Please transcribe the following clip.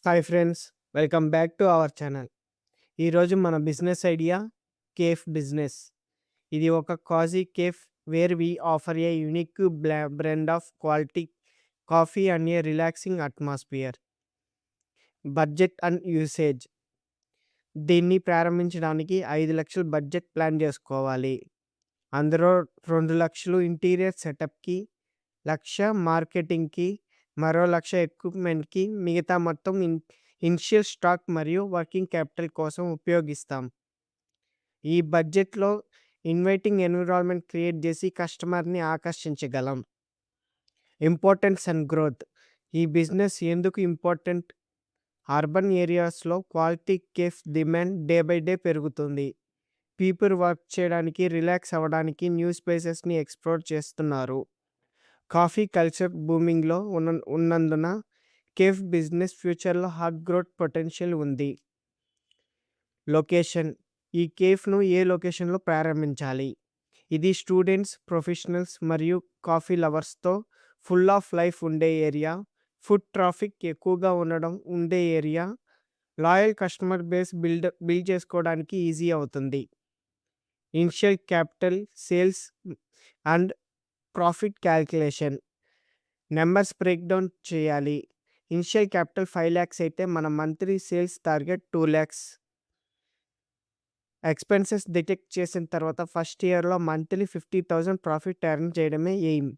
Hi friends, welcome back to our channel. ఈరోజు మన business idea cafe business. ఇది ఒక cozy cafe where we offer a unique blend of quality coffee and a relaxing atmosphere. Budget and usage. దీన్ని ప్రారంభించడానికి 5 లక్షలు budget plan చేసుకోవాలి. అందులో 2 లక్షలు ఇంటీరియర్ సెటప్కి, లక్ష మార్కెటింగ్కి, మరో లక్ష ఎక్విప్మెంట్కి, మిగతా మొత్తం ఇనిషియల్ స్టాక్ మరియు వర్కింగ్ క్యాపిటల్ కోసం ఉపయోగిస్తాం. ఈ బడ్జెట్లో ఇన్వైటింగ్ ఎన్విరాన్మెంట్ క్రియేట్ చేసి కస్టమర్ని ఆకర్షించగలం. Importance and growth. ఈ బిజినెస్ ఎందుకు ఇంపార్టెంట్? అర్బన్ ఏరియాస్లో quality cafe demand day by day పెరుగుతుంది. పీపుల్ వర్క్ చేయడానికి, రిలాక్స్ అవ్వడానికి న్యూ స్పేసెస్ని ఎక్స్ప్లోర్ చేస్తున్నారు. కాఫీ కల్చర్ బూమింగ్లో ఉన్నందున కేఫ్ బిజినెస్ ఫ్యూచర్లో హాట్ గ్రోత్ పొటెన్షియల్ ఉంది. లొకేషన్. ఈ కేఫ్ను ఏ లొకేషన్లో ప్రారంభించాలి? ఇది స్టూడెంట్స్, ప్రొఫెషనల్స్ మరియు కాఫీ లవర్స్తో ఫుల్ ఆఫ్ లైఫ్ ఉండే ఏరియా. ఫుడ్ ట్రాఫిక్ ఎక్కువగా ఉండే area. Loyal customer base build చేసుకోవడానికి ఈజీ అవుతుంది. Initial capital, sales and profit calculation. Numbers break down చేయాలి. ఇనిషియల్ క్యాపిటల్ 5 lakhs అయితే మన monthly sales target 2 lakhs. Expenses detect చేసిన తర్వాత ఫస్ట్ ఇయర్లో మంత్లీ 50,000 ప్రాఫిట్ ఎర్న్ చేయడమే ఎయిమ్.